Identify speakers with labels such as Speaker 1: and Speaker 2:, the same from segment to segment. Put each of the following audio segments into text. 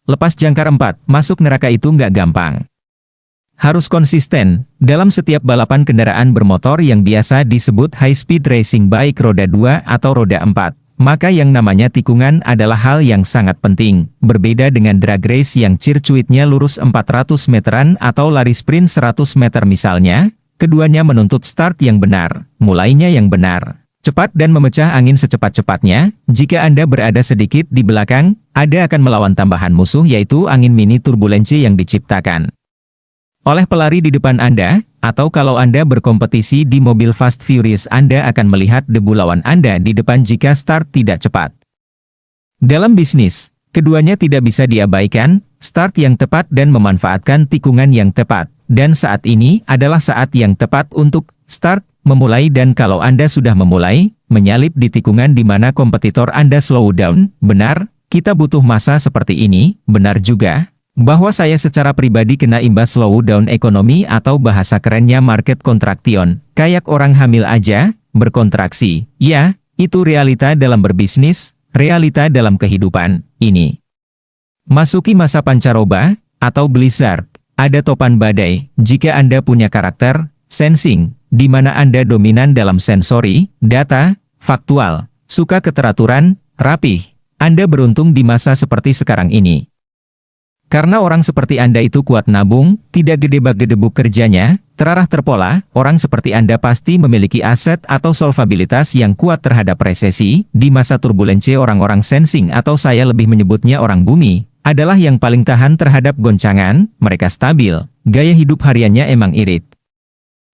Speaker 1: lepas jangkar 4, masuk neraka itu nggak gampang. Harus konsisten, dalam setiap balapan kendaraan bermotor yang biasa disebut high-speed racing baik roda 2 atau roda 4, maka yang namanya tikungan adalah hal yang sangat penting, berbeda dengan drag race yang circuitnya lurus 400 meteran atau lari sprint 100 meter misalnya, keduanya menuntut start yang benar, mulainya yang benar. Cepat dan memecah angin secepat-cepatnya. Jika Anda berada sedikit di belakang, Anda akan melawan tambahan musuh yaitu angin mini turbulensi yang diciptakan oleh pelari di depan Anda, atau kalau Anda berkompetisi di mobil Fast Furious Anda akan melihat debu lawan Anda di depan jika start tidak cepat. Dalam bisnis, keduanya tidak bisa diabaikan, start yang tepat dan memanfaatkan tikungan yang tepat, dan saat ini adalah saat yang tepat untuk start, memulai dan kalau Anda sudah memulai, menyalip di tikungan di mana kompetitor Anda slow down, benar, kita butuh masa seperti ini, benar juga, bahwa saya secara pribadi kena imbas slow down ekonomi atau bahasa kerennya market contraction, kayak orang hamil aja, berkontraksi, ya, itu realita dalam berbisnis, realita dalam kehidupan, ini. Masuki masa pancaroba, atau blizzard, ada topan badai, jika Anda punya karakter, sensing, di mana Anda dominan dalam sensori, data, faktual, suka keteraturan, rapih. Anda beruntung di masa seperti sekarang ini. Karena orang seperti Anda itu kuat nabung, tidak gedebak-gedebuk kerjanya, terarah terpola, orang seperti Anda pasti memiliki aset atau solvabilitas yang kuat terhadap resesi, di masa turbulensi orang-orang sensing atau saya lebih menyebutnya orang bumi, adalah yang paling tahan terhadap goncangan, mereka stabil, gaya hidup hariannya emang irit.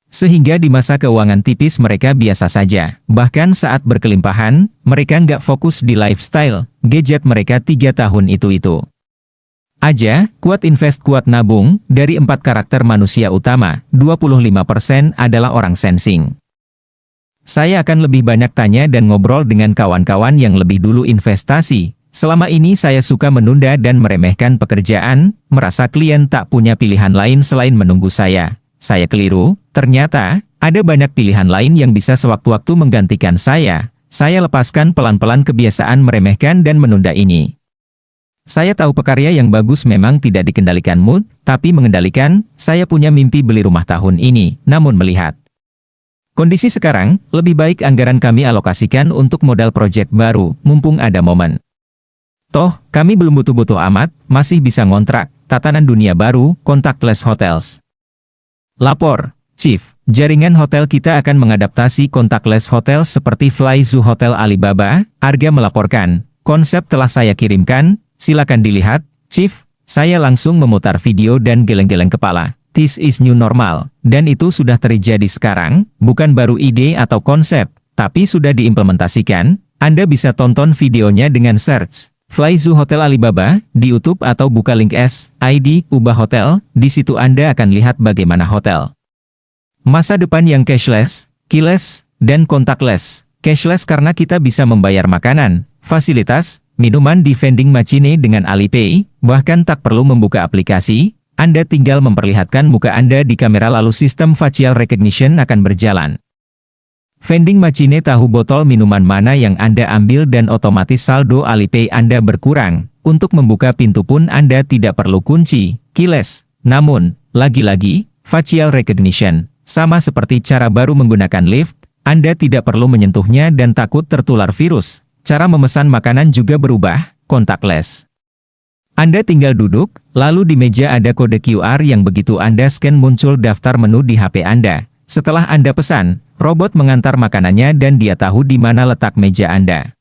Speaker 1: Sehingga di masa keuangan tipis mereka biasa saja. Bahkan saat berkelimpahan, mereka nggak fokus di lifestyle, gadget mereka 3 tahun itu. Aja, kuat invest kuat nabung, dari 4 karakter manusia utama, 25% adalah orang sensing. Saya akan lebih banyak tanya dan ngobrol dengan kawan-kawan yang lebih dulu investasi. Selama ini saya suka menunda dan meremehkan pekerjaan, merasa klien tak punya pilihan lain selain menunggu saya. Saya keliru, ternyata, ada banyak pilihan lain yang bisa sewaktu-waktu menggantikan saya. Saya lepaskan pelan-pelan kebiasaan meremehkan dan menunda ini. Saya tahu pekarya yang bagus memang tidak dikendalikan mood, tapi mengendalikan, saya punya mimpi beli rumah tahun ini, namun melihat kondisi sekarang, lebih baik anggaran kami alokasikan untuk modal proyek baru, mumpung ada momen. Toh, kami belum butuh-butuh amat, masih bisa ngontrak, tatanan dunia baru, contactless hotels. Lapor, Chief, jaringan hotel kita akan mengadaptasi contactless hotel seperti Fly Zoo Hotel Alibaba, Arga melaporkan, konsep telah saya kirimkan, silakan dilihat, Chief, saya langsung memutar video dan geleng-geleng kepala, this is new normal, dan itu sudah terjadi sekarang, bukan baru ide atau konsep, tapi sudah diimplementasikan, Anda bisa tonton videonya dengan search, Fly Zoo Hotel Alibaba, di YouTube atau buka link ID, ubah hotel, di situ Anda akan lihat bagaimana hotel. Masa depan yang cashless, keyless, dan contactless. Cashless karena kita bisa membayar makanan, fasilitas, minuman di vending machine dengan Alipay, bahkan tak perlu membuka aplikasi, Anda tinggal memperlihatkan muka Anda di kamera lalu sistem facial recognition akan berjalan. Vending machine tahu botol minuman mana yang Anda ambil dan otomatis saldo Alipay Anda berkurang. Untuk membuka pintu pun Anda tidak perlu kunci, keyless. Namun, lagi-lagi, facial recognition. Sama seperti cara baru menggunakan lift, Anda tidak perlu menyentuhnya dan takut tertular virus. Cara memesan makanan juga berubah, contactless. Anda tinggal duduk, lalu di meja ada kode QR yang begitu Anda scan muncul daftar menu di HP Anda. Setelah Anda pesan, robot mengantar makanannya dan dia tahu di mana letak meja Anda.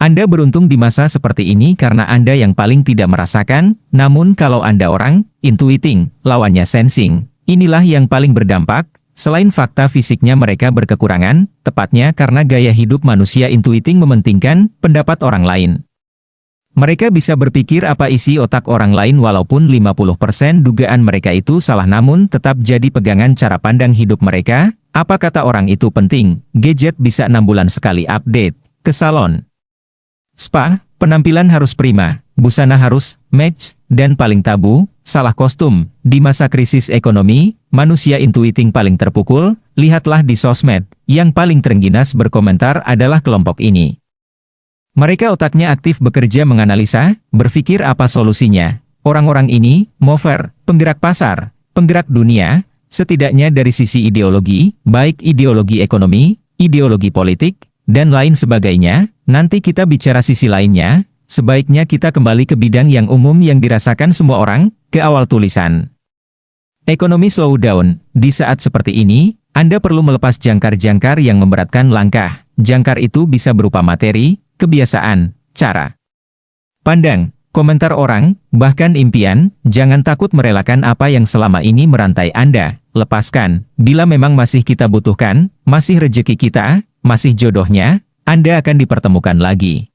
Speaker 1: Anda beruntung di masa seperti ini karena Anda yang paling tidak merasakan, namun kalau Anda orang, intuiting, lawannya sensing, inilah yang paling berdampak, selain fakta fisiknya mereka berkekurangan, tepatnya karena gaya hidup manusia intuiting mementingkan pendapat orang lain. Mereka bisa berpikir apa isi otak orang lain walaupun 50% dugaan mereka itu salah namun tetap jadi pegangan cara pandang hidup mereka, apa kata orang itu penting, gadget bisa 6 bulan sekali update, ke salon. Spa, penampilan harus prima, busana harus match, dan paling tabu, salah kostum. Di masa krisis ekonomi, manusia intuiting paling terpukul, lihatlah di sosmed, yang paling terengginas berkomentar adalah kelompok ini. Mereka otaknya aktif bekerja menganalisa, berpikir apa solusinya. Orang-orang ini, mover, penggerak pasar, penggerak dunia, setidaknya dari sisi ideologi, baik ideologi ekonomi, ideologi politik, dan lain sebagainya. Nanti kita bicara sisi lainnya, sebaiknya kita kembali ke bidang yang umum yang dirasakan semua orang, ke awal tulisan. Ekonomi slowdown. Di saat seperti ini, Anda perlu melepas jangkar-jangkar yang memberatkan langkah. Jangkar itu bisa berupa materi, kebiasaan, cara pandang, komentar orang, bahkan impian. Jangan takut merelakan apa yang selama ini merantai Anda. Lepaskan. Bila memang masih kita butuhkan, masih rejeki kita, masih jodohnya, Anda akan dipertemukan lagi.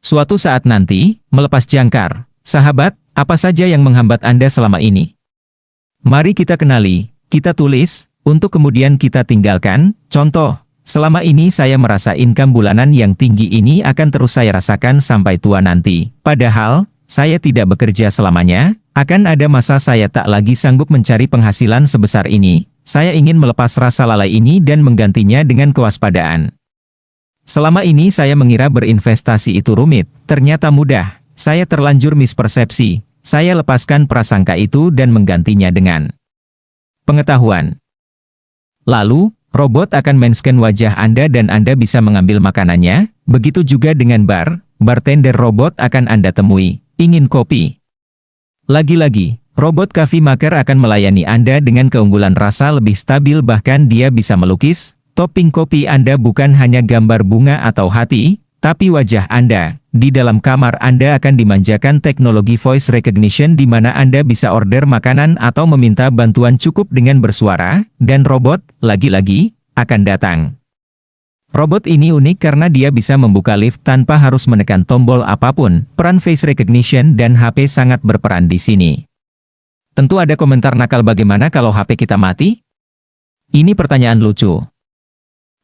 Speaker 1: Suatu saat nanti, melepas jangkar. Sahabat, apa saja yang menghambat Anda selama ini? Mari kita kenali, kita tulis, untuk kemudian kita tinggalkan. Contoh, selama ini saya merasa income bulanan yang tinggi ini akan terus saya rasakan sampai tua nanti. Padahal, saya tidak bekerja selamanya, akan ada masa saya tak lagi sanggup mencari penghasilan sebesar ini. Saya ingin melepas rasa lalai ini dan menggantinya dengan kewaspadaan. Selama ini saya mengira berinvestasi itu rumit, ternyata mudah. Saya terlanjur mispersepsi. Saya lepaskan prasangka itu dan menggantinya dengan pengetahuan. Lalu, robot akan men-scan wajah Anda dan Anda bisa mengambil makanannya. Begitu juga dengan bartender robot akan Anda temui. Ingin kopi? Lagi-lagi, robot coffee maker akan melayani Anda dengan keunggulan rasa lebih stabil, bahkan dia bisa melukis. Topping kopi Anda bukan hanya gambar bunga atau hati, tapi wajah Anda. Di dalam kamar Anda akan dimanjakan teknologi voice recognition di mana Anda bisa order makanan atau meminta bantuan cukup dengan bersuara, dan robot, lagi-lagi, akan datang. Robot ini unik karena dia bisa membuka lift tanpa harus menekan tombol apapun. Peran face recognition dan HP sangat berperan di sini. Tentu ada komentar nakal, bagaimana kalau HP kita mati? Ini pertanyaan lucu.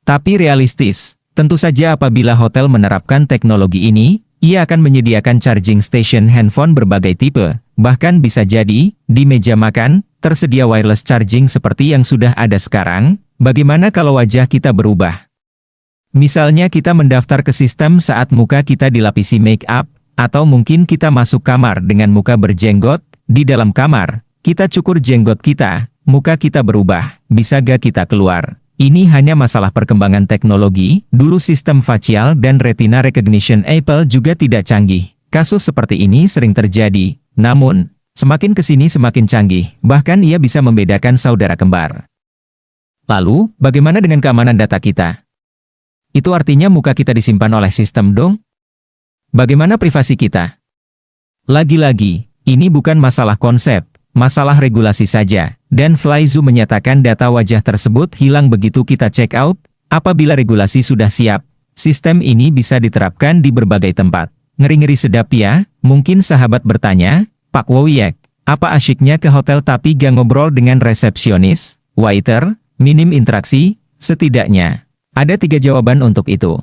Speaker 1: Tapi realistis. Tentu saja apabila hotel menerapkan teknologi ini, ia akan menyediakan charging station handphone berbagai tipe. Bahkan bisa jadi, di meja makan, tersedia wireless charging seperti yang sudah ada sekarang. Bagaimana kalau wajah kita berubah? Misalnya kita mendaftar ke sistem saat muka kita dilapisi make up, atau mungkin kita masuk kamar dengan muka berjenggot. Di dalam kamar, kita cukur jenggot kita, muka kita berubah. Bisa gak kita keluar? Ini hanya masalah perkembangan teknologi. Dulu sistem facial dan retina recognition Apple juga tidak canggih. Kasus seperti ini sering terjadi. Namun, semakin kesini semakin canggih. Bahkan ia bisa membedakan saudara kembar. Lalu, bagaimana dengan keamanan data kita? Itu artinya muka kita disimpan oleh sistem dong? Bagaimana privasi kita? Lagi-lagi, ini bukan masalah konsep, masalah regulasi saja. Dan Flyzoo menyatakan data wajah tersebut hilang begitu kita check out. Apabila regulasi sudah siap, sistem ini bisa diterapkan di berbagai tempat. Ngeri-ngeri sedap ya. Mungkin sahabat bertanya, Pak Wowiek, apa asyiknya ke hotel tapi gak ngobrol dengan resepsionis, waiter, minim interaksi? Setidaknya, ada 3 jawaban untuk itu.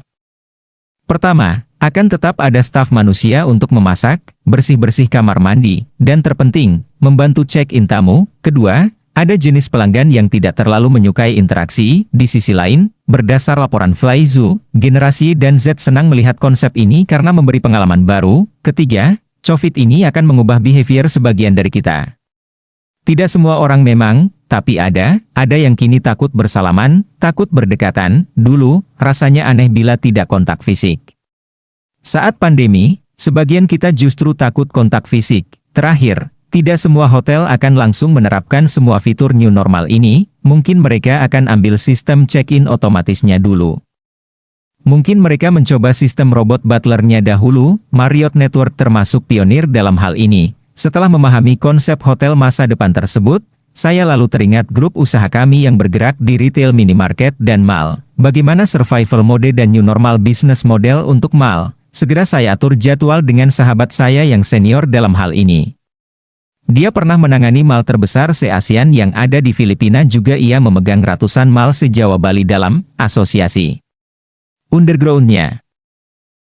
Speaker 1: Pertama, akan tetap ada staf manusia untuk memasak, bersih-bersih kamar mandi, dan terpenting, membantu check-in tamu. Kedua, ada jenis pelanggan yang tidak terlalu menyukai interaksi. Di sisi lain, berdasar laporan Flyzoo, generasi dan Z senang melihat konsep ini karena memberi pengalaman baru. Ketiga, COVID ini akan mengubah behavior sebagian dari kita. Tidak semua orang memang, tapi ada yang kini takut bersalaman, takut berdekatan. Dulu, rasanya aneh bila tidak kontak fisik. Saat pandemi, sebagian kita justru takut kontak fisik. Terakhir, tidak semua hotel akan langsung menerapkan semua fitur new normal ini. Mungkin mereka akan ambil sistem check-in otomatisnya dulu. Mungkin mereka mencoba sistem robot butlernya dahulu. Marriott Network termasuk pionir dalam hal ini. Setelah memahami konsep hotel masa depan tersebut, saya lalu teringat grup usaha kami yang bergerak di retail minimarket dan mall. Bagaimana survival mode dan new normal business model untuk mall? Segera saya atur jadwal dengan sahabat saya yang senior dalam hal ini. Dia pernah menangani mall terbesar se-ASEAN yang ada di Filipina, juga ia memegang ratusan mall se-Jawa Bali dalam asosiasi underground-nya.